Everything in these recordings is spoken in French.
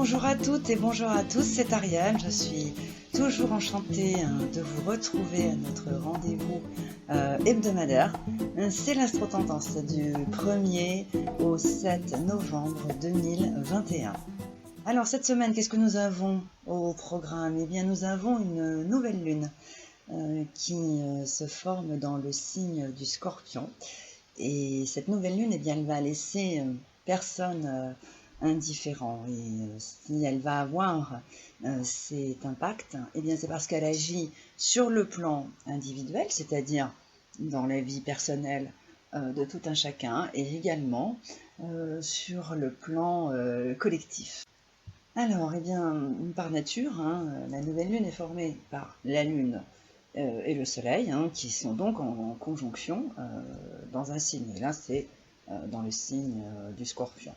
Bonjour à toutes et bonjour à tous, c'est Ariane. Je suis toujours enchantée de vous retrouver à notre rendez-vous hebdomadaire. C'est l'Astro-Tendance du 1er au 7 novembre 2021. Alors cette semaine, qu'est-ce que nous avons au programme? Eh bien nous avons une nouvelle lune qui se forme dans le signe du Scorpion. Et cette nouvelle lune, eh bien, elle va laisser personne indifférent. Et si elle va avoir cet impact, eh bien, c'est parce qu'elle agit sur le plan individuel, c'est-à-dire dans la vie personnelle de tout un chacun, et également sur le plan collectif. Alors, eh bien, par nature, la nouvelle lune est formée par la lune et le soleil, qui sont donc en conjonction dans un signe. Et là, c'est dans le signe du Scorpion.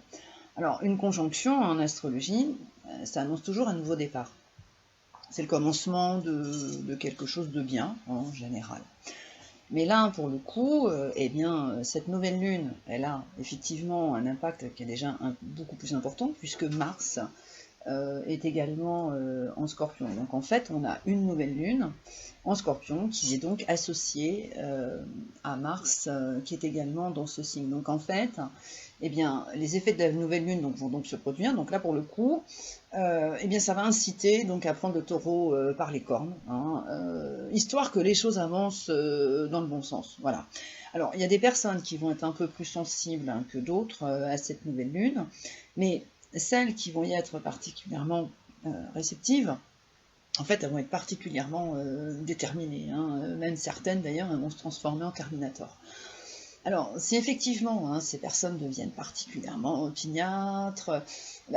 Alors, une conjonction en astrologie, ça annonce toujours un nouveau départ. C'est le commencement de quelque chose de bien, en général. Mais là, pour le coup, eh bien, cette nouvelle lune, elle a effectivement un impact qui est déjà beaucoup plus important, puisque Mars est également en Scorpion. Donc en fait, on a une nouvelle lune en Scorpion qui est donc associée à Mars qui est également dans ce signe. Donc en fait, eh bien, les effets de la nouvelle lune vont donc se produire. Donc là, pour le coup, eh bien, ça va inciter donc à prendre le taureau par les cornes, histoire que les choses avancent dans le bon sens. Voilà. Alors, il y a des personnes qui vont être un peu plus sensibles que d'autres à cette nouvelle lune, mais celles qui vont y être particulièrement réceptives, en fait, elles vont être particulièrement déterminées. Même certaines, d'ailleurs, elles vont se transformer en Terminator. Alors, si effectivement ces personnes deviennent particulièrement opiniâtres,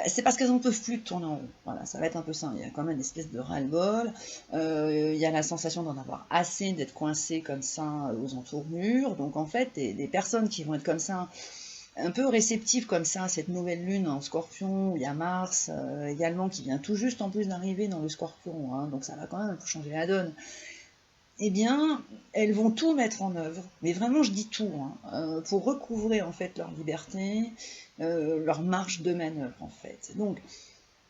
c'est parce qu'elles n'en peuvent plus de tourner en rond. Voilà, ça va être un peu ça. Il y a quand même une espèce de ras-le-bol. Il y a la sensation d'en avoir assez, d'être coincé comme ça aux entournures. Donc, en fait, des personnes qui vont être comme ça, un peu réceptive comme ça, cette nouvelle lune en Scorpion, où il y a Mars également qui vient tout juste en plus d'arriver dans le Scorpion, donc ça va quand même un peu changer la donne. Eh bien, elles vont tout mettre en œuvre, mais vraiment je dis tout, pour recouvrer en fait leur liberté, leur marge de manœuvre en fait. Donc,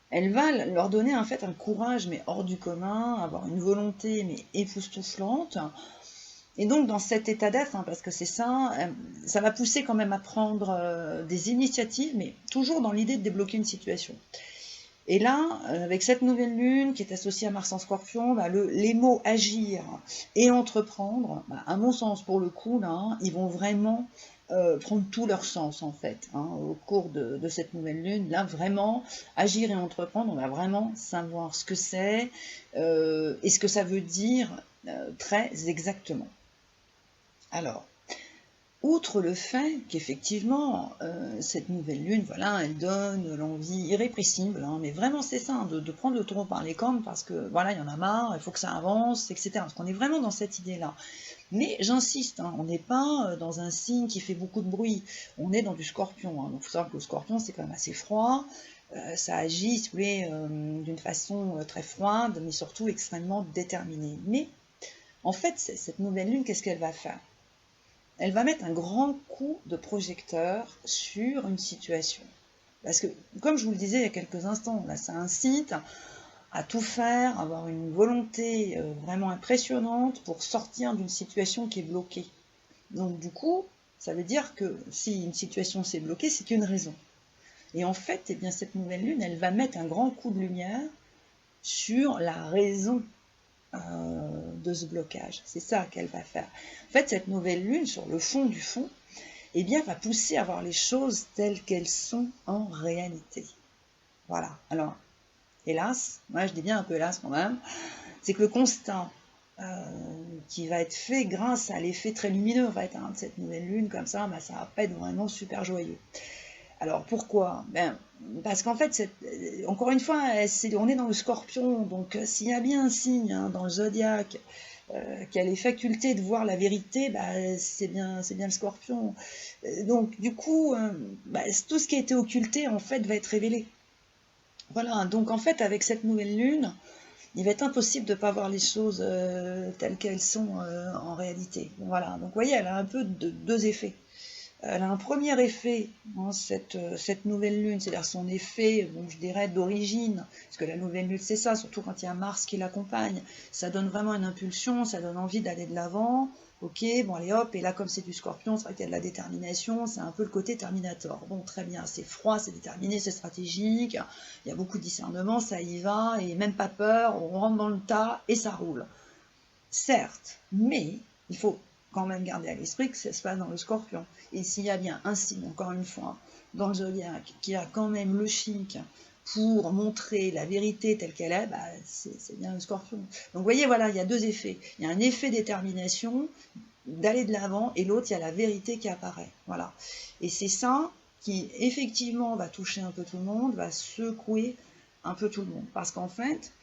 elle va leur donner en fait un courage mais hors du commun, avoir une volonté mais époustouflante. Et donc dans cet état d'être, parce que c'est ça, ça va pousser quand même à prendre des initiatives, mais toujours dans l'idée de débloquer une situation. Et là, avec cette nouvelle lune qui est associée à Mars en Scorpion, les mots agir et entreprendre, à mon sens pour le coup, là, ils vont vraiment prendre tout leur sens en fait, au cours de cette nouvelle lune. Là, vraiment, agir et entreprendre, on va vraiment savoir ce que c'est et ce que ça veut dire très exactement. Alors, outre le fait qu'effectivement, cette nouvelle lune, voilà, elle donne l'envie irrépressible, mais vraiment c'est ça, de prendre le taureau par les cornes parce que voilà, il y en a marre, il faut que ça avance, etc. Parce qu'on est vraiment dans cette idée-là. Mais j'insiste, on n'est pas dans un signe qui fait beaucoup de bruit, on est dans du Scorpion. Donc il faut savoir que le Scorpion c'est quand même assez froid, ça agit, si vous voulez, d'une façon très froide, mais surtout extrêmement déterminée. Mais en fait, cette nouvelle lune, qu'est-ce qu'elle va faire? Elle va mettre un grand coup de projecteur sur une situation. Parce que, comme je vous le disais il y a quelques instants, là, ça incite à tout faire, à avoir une volonté vraiment impressionnante pour sortir d'une situation qui est bloquée. Donc du coup, ça veut dire que si une situation s'est bloquée, c'est qu'il y a une raison. Et en fait, eh bien, cette nouvelle lune, elle va mettre un grand coup de lumière sur la raison de ce blocage. C'est ça qu'elle va faire. En fait, cette nouvelle lune, sur le fond du fond, eh bien, va pousser à voir les choses telles qu'elles sont en réalité. Voilà. Alors, hélas, moi je dis bien un peu hélas quand même, c'est que le constat qui va être fait grâce à l'effet très lumineux en fait, de cette nouvelle lune, comme ça va pas être vraiment super joyeux. Alors pourquoi? Parce qu'en fait, encore une fois, on est dans le Scorpion, donc s'il y a bien un signe dans le zodiaque qui a les facultés de voir la vérité, c'est bien le Scorpion. Donc du coup, tout ce qui a été occulté en fait va être révélé. Voilà, donc en fait avec cette nouvelle lune, il va être impossible de ne pas voir les choses telles qu'elles sont en réalité. Voilà, donc vous voyez, elle a un peu deux effets. Elle a un premier effet, hein, cette nouvelle lune, c'est-à-dire son effet, bon, je dirais d'origine, parce que la nouvelle lune c'est ça, surtout quand il y a Mars qui l'accompagne, ça donne vraiment une impulsion, ça donne envie d'aller de l'avant, ok, bon allez hop, et là comme c'est du Scorpion, c'est vrai qu'il y a de la détermination, c'est un peu le côté Terminator, bon très bien, c'est froid, c'est déterminé, c'est stratégique, il y a beaucoup de discernement, ça y va, et même pas peur, on rentre dans le tas et ça roule. Certes, mais il faut quand même garder à l'esprit que ça se passe dans le Scorpion. Et s'il y a bien un signe, encore une fois, dans le zodiaque, qui a quand même le chic pour montrer la vérité telle qu'elle est, bah, c'est bien le Scorpion. Donc vous voyez, voilà, il y a deux effets. Il y a un effet détermination, d'aller de l'avant, et l'autre, il y a la vérité qui apparaît. Voilà. Et c'est ça qui, effectivement, va toucher un peu tout le monde, va secouer un peu tout le monde. Parce qu'en fait,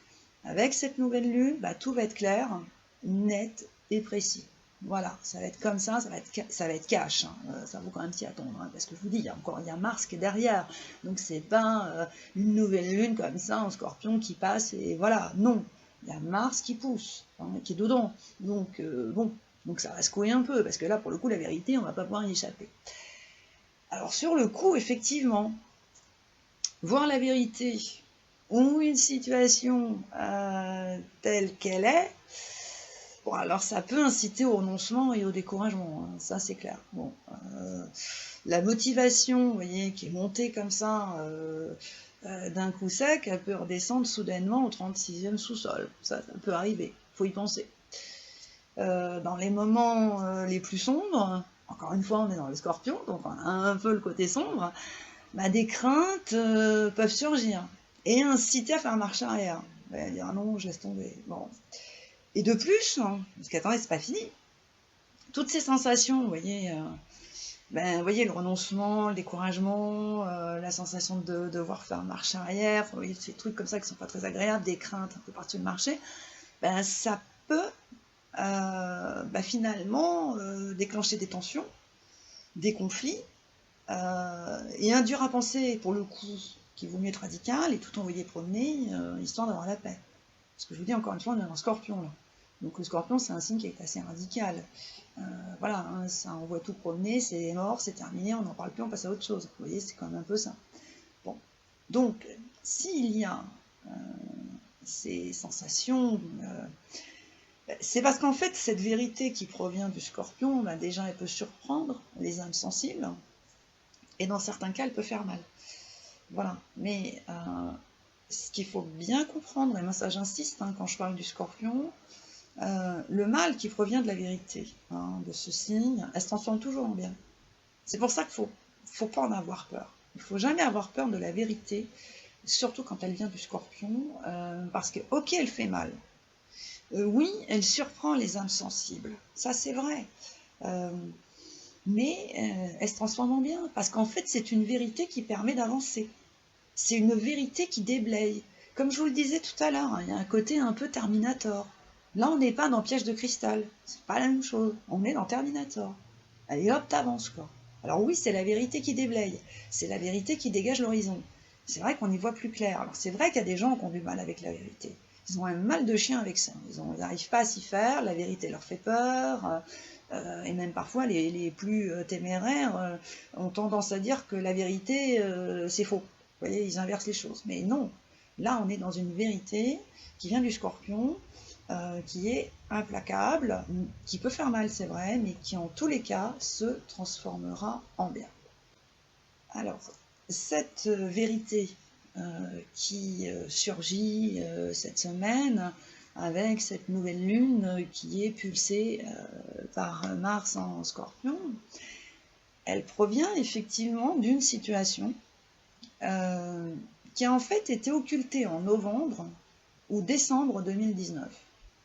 avec cette nouvelle lune, bah, tout va être clair, net et précis. Voilà, ça va être comme ça va être cash, hein. Ça vaut quand même s'y attendre, hein, parce que je vous dis, il y a Mars qui est derrière, donc c'est pas une nouvelle lune comme ça en Scorpion qui passe et voilà, non, il y a Mars qui pousse, hein, qui est dedans, donc bon, donc ça va secouer un peu, parce que là pour le coup la vérité on va pas pouvoir y échapper. Alors sur le coup effectivement, voir la vérité ou une situation telle qu'elle est, bon, alors ça peut inciter au renoncement et au découragement, hein, ça c'est clair. Bon, la motivation, vous voyez, qui est montée comme ça d'un coup sec, elle peut redescendre soudainement au 36e sous-sol. Ça peut arriver, il faut y penser. Dans les moments les plus sombres, encore une fois on est dans le Scorpion, donc on a un peu le côté sombre, bah, des craintes peuvent surgir et inciter à faire marche arrière. Dire non, je laisse tomber. Bon. Et de plus, hein, parce qu'attendez, c'est pas fini, toutes ces sensations, vous voyez, vous voyez le renoncement, le découragement, la sensation de devoir faire marche arrière, vous voyez, ces trucs comme ça qui sont pas très agréables, des craintes un peu partout le marché, ça peut finalement déclencher des tensions, des conflits, et un dur à penser pour le coup, qu'il vaut mieux être radical et tout envoyer promener, histoire d'avoir la paix. Parce que je vous dis encore une fois, on est dans le Scorpion là. Donc le Scorpion, c'est un signe qui est assez radical. Voilà, hein, ça envoie tout promener, c'est mort, c'est terminé, on n'en parle plus, on passe à autre chose. Vous voyez, c'est quand même un peu ça. Bon, donc s'il y a ces sensations, c'est parce qu'en fait, cette vérité qui provient du Scorpion, déjà, elle peut surprendre les âmes sensibles, et dans certains cas, elle peut faire mal. Voilà, mais ce qu'il faut bien comprendre, et moi ça j'insiste quand je parle du Scorpion, le mal qui provient de la vérité, de ce signe, elle se transforme toujours en bien. C'est pour ça qu'il faut pas en avoir peur. Il ne faut jamais avoir peur de la vérité, surtout quand elle vient du Scorpion, parce que, ok, elle fait mal. Oui, elle surprend les âmes sensibles, ça c'est vrai. Mais elle se transforme en bien, parce qu'en fait c'est une vérité qui permet d'avancer. C'est une vérité qui déblaye. Comme je vous le disais tout à l'heure, il y a un côté un peu Terminator. Là, on n'est pas dans Piège de cristal. C'est pas la même chose. On est dans Terminator. Allez hop, t'avances quoi. Alors oui, c'est la vérité qui déblaye. C'est la vérité qui dégage l'horizon. C'est vrai qu'on y voit plus clair. Alors c'est vrai qu'il y a des gens qui ont du mal avec la vérité. Ils ont un mal de chien avec ça. Ils n'arrivent pas à s'y faire. La vérité leur fait peur. Et même parfois, les plus téméraires ont tendance à dire que la vérité, c'est faux. Vous voyez, ils inversent les choses. Mais non, là, on est dans une vérité qui vient du Scorpion, qui est implacable, qui peut faire mal, c'est vrai, mais qui, en tous les cas, se transformera en bien. Alors, cette vérité qui surgit cette semaine, avec cette nouvelle lune qui est pulsée par Mars en Scorpion, elle provient effectivement d'une situation qui a en fait été occultée en novembre ou décembre 2019.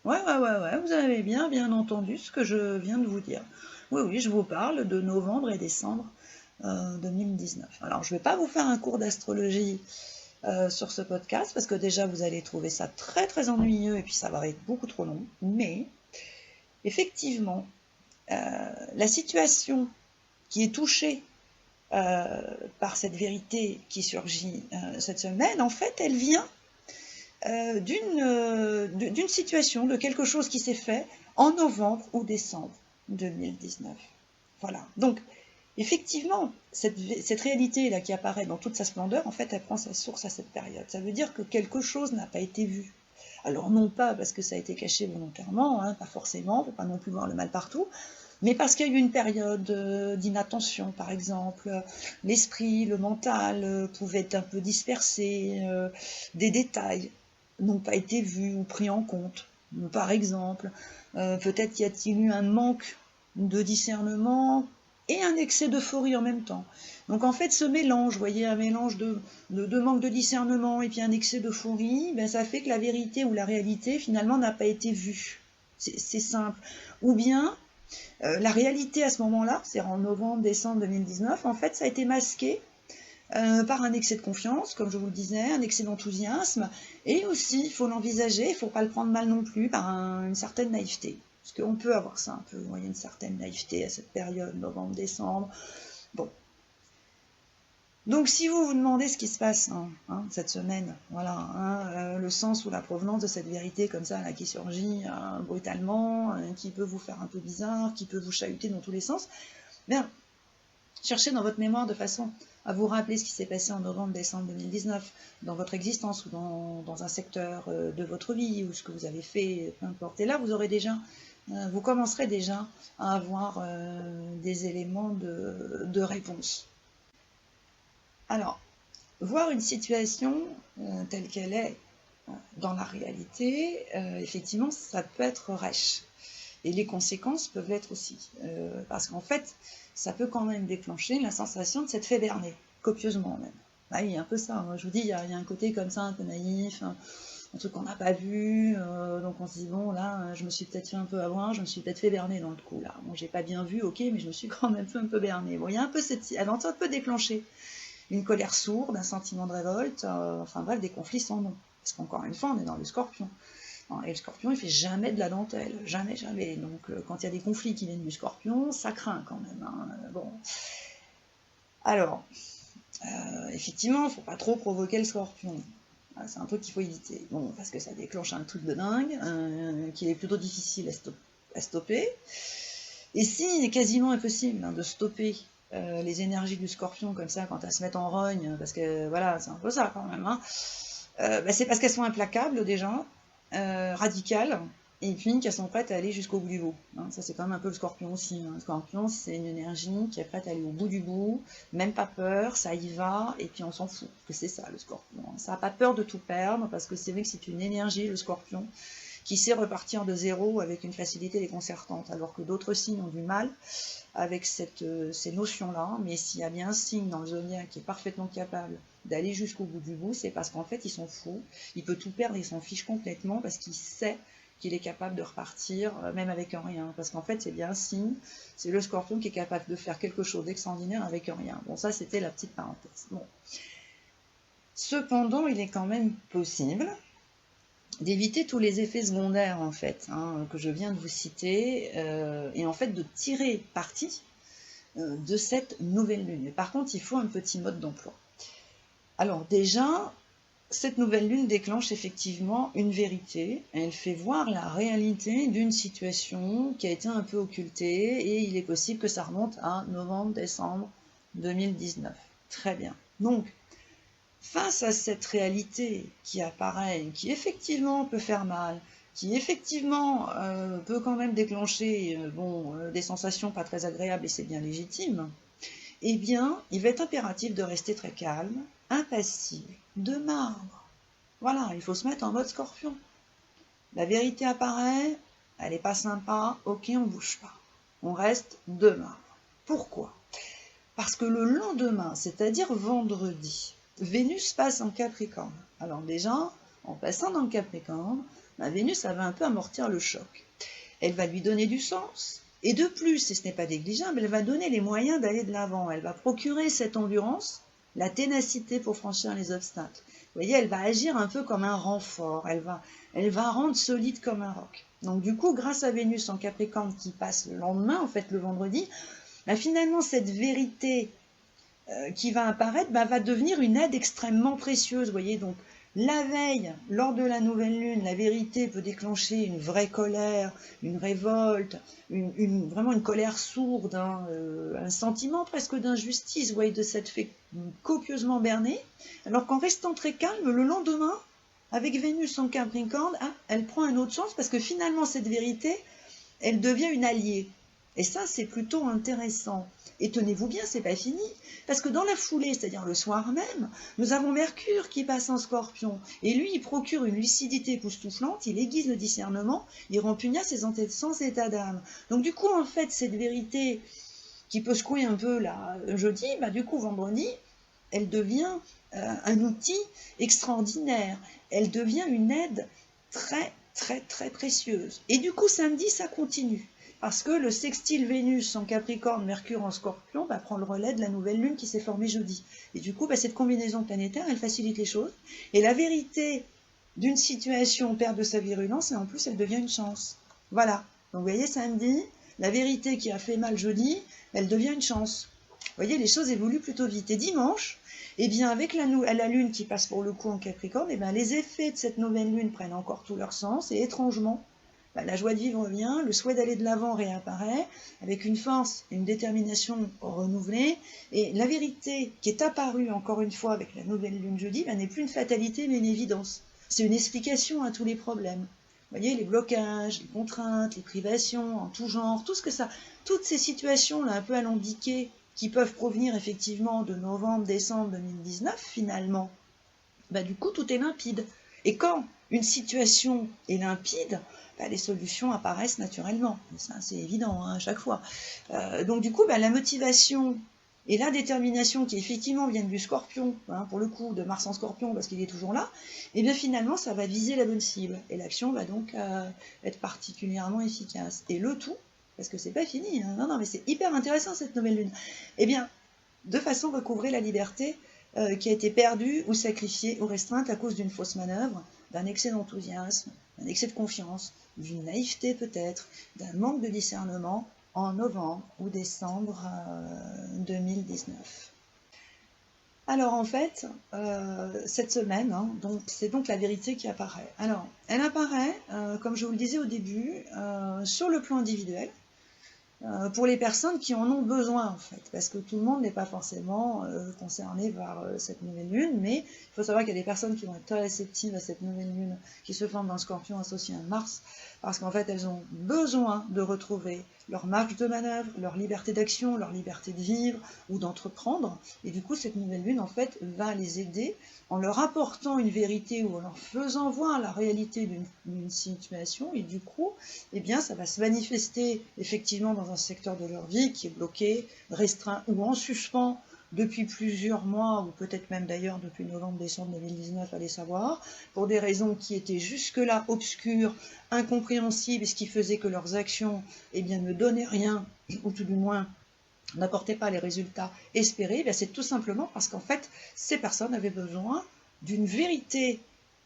Ouais, vous avez bien entendu ce que je viens de vous dire. Oui, je vous parle de novembre et décembre 2019. Alors, je ne vais pas vous faire un cours d'astrologie sur ce podcast, parce que déjà, vous allez trouver ça très, très ennuyeux, et puis ça va être beaucoup trop long. Mais, effectivement, la situation qui est touchée par cette vérité qui surgit cette semaine, en fait, elle vient d'une situation, de quelque chose qui s'est fait en novembre ou décembre 2019. Voilà. Donc, effectivement, cette réalité-là qui apparaît dans toute sa splendeur, en fait, elle prend sa source à cette période. Ça veut dire que quelque chose n'a pas été vu. Alors non pas parce que ça a été caché volontairement, hein, pas forcément, on ne peut pas non plus voir le mal partout, mais parce qu'il y a eu une période d'inattention, par exemple. L'esprit, le mental pouvaient être un peu dispersés, des détails n'ont pas été vus ou pris en compte. Par exemple, peut-être y a-t-il eu un manque de discernement et un excès d'euphorie en même temps. Donc en fait, ce mélange, vous voyez, un mélange de manque de discernement et puis un excès d'euphorie, ben, ça fait que la vérité ou la réalité, finalement, n'a pas été vue. C'est simple. Ou bien, la réalité à ce moment-là, c'est en novembre-décembre 2019, en fait, ça a été masqué par un excès de confiance, comme je vous le disais, un excès d'enthousiasme, et aussi, il faut l'envisager, il ne faut pas le prendre mal non plus, par une certaine naïveté. Parce qu'on peut avoir ça un peu, vous voyez, une certaine naïveté à cette période, novembre-décembre. Bon. Donc si vous vous demandez ce qui se passe cette semaine, voilà, le sens ou la provenance de cette vérité comme ça, là, qui surgit brutalement, qui peut vous faire un peu bizarre, qui peut vous chahuter dans tous les sens, bien, cherchez dans votre mémoire de façon à vous rappeler ce qui s'est passé en novembre-décembre 2019 dans votre existence ou dans un secteur de votre vie ou ce que vous avez fait, peu importe. Et là, vous aurez déjà, vous commencerez déjà à avoir des éléments de réponse. Alors, voir une situation telle qu'elle est dans la réalité, effectivement, ça peut être rêche. Et les conséquences peuvent l'être aussi. Parce qu'en fait, ça peut quand même déclencher la sensation de s'être fait berner, copieusement même. Ah, il y a un peu ça. Moi, je vous dis, il y a un côté comme ça, un peu naïf, un truc qu'on n'a pas vu. Donc on se dit, bon, là, je me suis peut-être fait un peu avoir, je me suis peut-être fait berner dans le coup, là. Bon, j'ai pas bien vu, ok, mais je me suis quand même fait un peu berner. Bon, il y a un peu cette... Alors, ça peut déclencher une colère sourde, un sentiment de révolte, enfin bref, des conflits sans nom. Parce qu'encore une fois, on est dans le scorpion. Et le scorpion, il fait jamais de la dentelle, jamais, jamais. Donc, quand il y a des conflits qui viennent du scorpion, ça craint quand même. Bon. Alors, effectivement, il ne faut pas trop provoquer le scorpion. C'est un truc qu'il faut éviter. Bon, parce que ça déclenche un truc de dingue, qui est plutôt difficile à stopper. Et si il est quasiment impossible de stopper les énergies du scorpion comme ça quand elles se mettent en rogne, parce que voilà, c'est un peu ça quand même, c'est parce qu'elles sont implacables déjà, radicales, et puis qu'elles sont prêtes à aller jusqu'au bout du bout. Ça c'est quand même un peu le scorpion aussi. Le scorpion, c'est une énergie qui est prête à aller au bout du bout, même pas peur, ça y va, et puis on s'en fout, que c'est ça le scorpion. Ça n'a pas peur de tout perdre, parce que c'est vrai que c'est une énergie, le scorpion, qui sait repartir de zéro avec une facilité déconcertante, alors que d'autres signes ont du mal avec ces notions-là, mais s'il y a bien un signe dans le zodiaque qui est parfaitement capable d'aller jusqu'au bout du bout, c'est parce qu'en fait, il s'en fout, il peut tout perdre, il s'en fiche complètement, parce qu'il sait qu'il est capable de repartir, même avec un rien, parce qu'en fait, c'est bien un signe, c'est le scorpion qui est capable de faire quelque chose d'extraordinaire avec un rien. Bon, ça, c'était la petite parenthèse. Bon. Cependant, il est quand même possible d'éviter tous les effets secondaires en fait que je viens de vous citer et en fait de tirer parti de cette nouvelle lune. Mais par contre, il faut un petit mode d'emploi. Alors déjà, cette nouvelle lune déclenche effectivement une vérité. Elle fait voir la réalité d'une situation qui a été un peu occultée et il est possible que ça remonte à novembre-décembre 2019. Très bien. Donc, face à cette réalité qui apparaît, qui effectivement peut faire mal, qui effectivement peut quand même déclencher des sensations pas très agréables et c'est bien légitime, eh bien, il va être impératif de rester très calme, impassible, de marbre. Voilà, il faut se mettre en mode scorpion. La vérité apparaît, elle n'est pas sympa, ok, on ne bouge pas. On reste de marbre. Pourquoi ? Parce que le lendemain, c'est-à-dire vendredi, Vénus passe en Capricorne. Alors déjà, en passant dans le Capricorne, la Vénus, elle va un peu amortir le choc. Elle va lui donner du sens. Et de plus, et ce n'est pas négligeable, elle va donner les moyens d'aller de l'avant. Elle va procurer cette endurance, la ténacité pour franchir les obstacles. Vous voyez, elle va agir un peu comme un renfort. Elle va rendre solide comme un roc. Donc du coup, grâce à Vénus en Capricorne qui passe le lendemain, en fait le vendredi, finalement cette vérité qui va apparaître va devenir une aide extrêmement précieuse. Vous voyez, donc La veille, lors de la nouvelle lune, la vérité peut déclencher une vraie colère, une révolte, vraiment une colère sourde, hein, un sentiment presque d'injustice, vous voyez, de s'être fait copieusement berner, alors qu'en restant très calme, le lendemain, avec Vénus en Capricorne, elle prend un autre sens parce que finalement cette vérité, elle devient une alliée. Et ça, c'est plutôt intéressant. Et tenez-vous bien, c'est pas fini. Parce que dans la foulée, c'est-à-dire le soir même, nous avons Mercure qui passe en Scorpion. Et lui, il procure une lucidité époustouflante, il aiguise le discernement, il rend pugnace sans état d'âme. Donc du coup, en fait, cette vérité qui peut secouer un peu là, jeudi, du coup, vendredi, elle devient un outil extraordinaire. Elle devient une aide très, très, très précieuse. Et du coup, samedi, ça continue. Parce que le sextile Vénus en Capricorne, Mercure en Scorpion, prend le relais de la nouvelle lune qui s'est formée jeudi. Et du coup, cette combinaison planétaire, elle facilite les choses. Et la vérité d'une situation perd de sa virulence et en plus, elle devient une chance. Voilà. Donc, vous voyez, samedi, la vérité qui a fait mal jeudi, elle devient une chance. Vous voyez, les choses évoluent plutôt vite. Et dimanche, eh bien, avec la lune qui passe pour le coup en Capricorne, les effets de cette nouvelle lune prennent encore tout leur sens et étrangement, la joie de vivre revient, le souhait d'aller de l'avant réapparaît, avec une force et une détermination renouvelée, et la vérité qui est apparue encore une fois avec la nouvelle lune jeudi, n'est plus une fatalité mais une évidence. C'est une explication à tous les problèmes. Vous voyez, les blocages, les contraintes, les privations en tout genre, toutes ces situations là un peu alambiquées qui peuvent provenir effectivement de novembre, décembre 2019 finalement, du coup tout est limpide. Et quand une situation est limpide, les solutions apparaissent naturellement. Ça, c'est évident à chaque fois. Donc du coup, la motivation et la détermination qui effectivement viennent du Scorpion, pour le coup, de Mars en Scorpion, parce qu'il est toujours là, et bien finalement, ça va viser la bonne cible. Et l'action va donc être particulièrement efficace. Et le tout, parce que c'est pas fini, non, mais c'est hyper intéressant cette nouvelle lune, eh bien, de façon à recouvrer la liberté qui a été perdue ou sacrifiée ou restreinte à cause d'une fausse manœuvre, d'un excès d'enthousiasme, d'un excès de confiance, d'une naïveté peut-être, d'un manque de discernement en novembre ou décembre 2019. Alors en fait, cette semaine, c'est donc la vérité qui apparaît. Alors, elle apparaît, comme je vous le disais au début, sur le plan individuel, pour les personnes qui en ont besoin en fait, parce que tout le monde n'est pas forcément concerné par cette nouvelle lune, mais il faut savoir qu'il y a des personnes qui vont être très réceptives à cette nouvelle lune qui se forme dans le Scorpion associé à Mars, parce qu'en fait elles ont besoin de retrouver leur marge de manœuvre, leur liberté d'action, leur liberté de vivre ou d'entreprendre, et du coup cette nouvelle lune en fait va les aider en leur apportant une vérité ou en leur faisant voir la réalité d'une situation, et du coup, eh bien, ça va se manifester effectivement dans un secteur de leur vie qui est bloqué, restreint ou en suspens depuis plusieurs mois, ou peut-être même d'ailleurs depuis novembre-décembre 2019, allez savoir, pour des raisons qui étaient jusque-là obscures, incompréhensibles, et ce qui faisait que leurs actions ne donnaient rien, ou tout du moins n'apportaient pas les résultats espérés, c'est tout simplement parce qu'en fait, ces personnes avaient besoin d'une vérité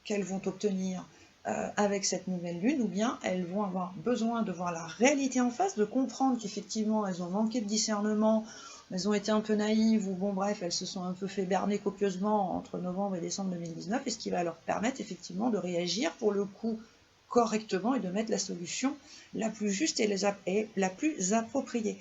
qu'elles vont obtenir avec cette nouvelle lune, ou bien elles vont avoir besoin de voir la réalité en face, de comprendre qu'effectivement elles ont manqué de discernement, elles ont été un peu naïves, ou bref, elles se sont un peu fait berner copieusement entre novembre et décembre 2019, et ce qui va leur permettre effectivement de réagir pour le coup correctement et de mettre la solution la plus juste et la plus appropriée.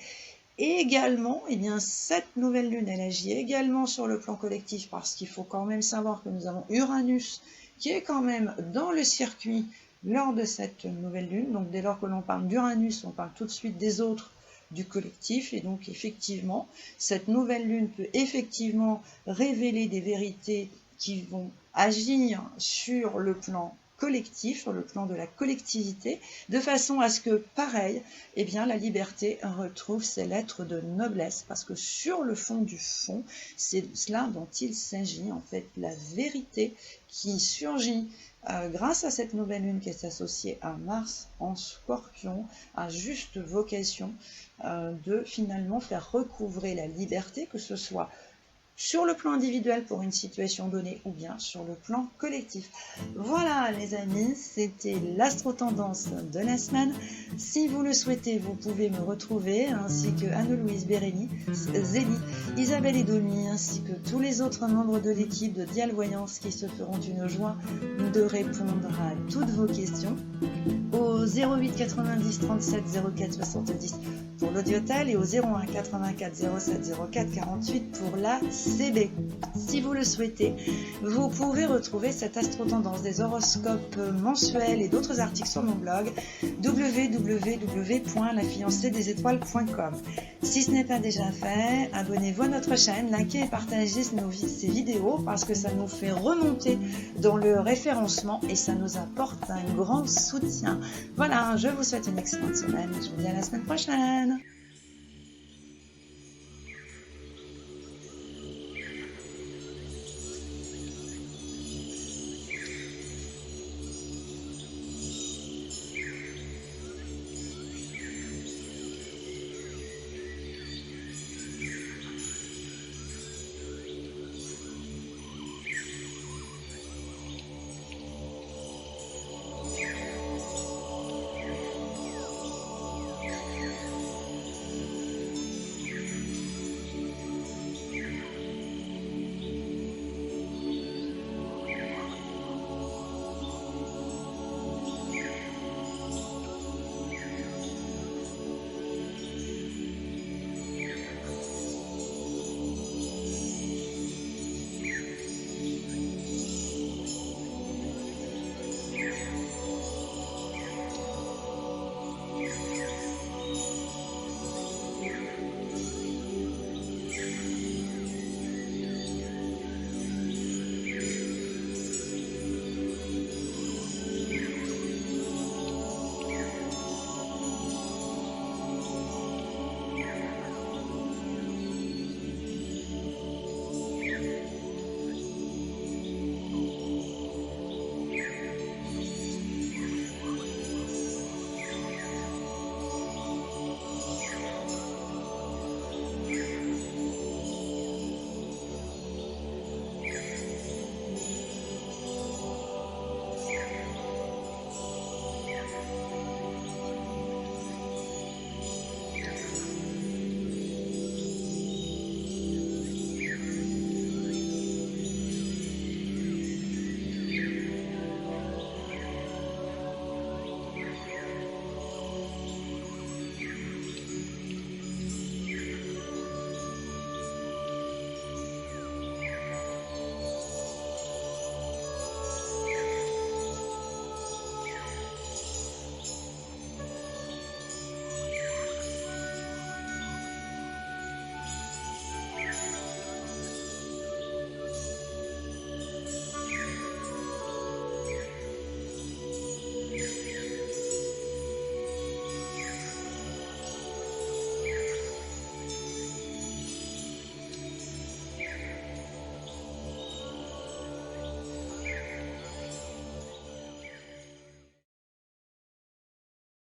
Et également, cette nouvelle lune, elle agit également sur le plan collectif, parce qu'il faut quand même savoir que nous avons Uranus qui est quand même dans le circuit lors de cette nouvelle lune. Donc dès lors que l'on parle d'Uranus, on parle tout de suite des autres, du collectif, et donc effectivement, cette nouvelle lune peut effectivement révéler des vérités qui vont agir sur le plan collectif, sur le plan de la collectivité, de façon à ce que, pareil, la liberté retrouve ses lettres de noblesse, parce que sur le fond du fond, c'est cela dont il s'agit, en fait, la vérité qui surgit grâce à cette nouvelle lune qui est associée à Mars en Scorpion, a juste vocation de finalement faire recouvrer la liberté, que ce soit sur le plan individuel pour une situation donnée ou bien sur le plan collectif. Voilà les amis, c'était l'astro-tendance de la semaine. Si vous le souhaitez, vous pouvez me retrouver ainsi que Anne-Louise Bérény, Zélie, Isabelle Edomi ainsi que tous les autres membres de l'équipe de Dial Voyance qui se feront une joie de répondre à toutes vos questions au 08 90 37 04 70 pour l'audiotel et au 01 84 07 04 48 pour la CB. Si vous le souhaitez, vous pouvez retrouver cette astro-tendance des horoscopes mensuels et d'autres articles sur mon blog www.lafiancéedesétoiles.com. Si ce n'est pas déjà fait, abonnez-vous à notre chaîne, likez et partagez ces vidéos parce que ça nous fait remonter dans le référencement et ça nous apporte un grand soutien. Voilà, je vous souhaite une excellente semaine et je vous dis à la semaine prochaine.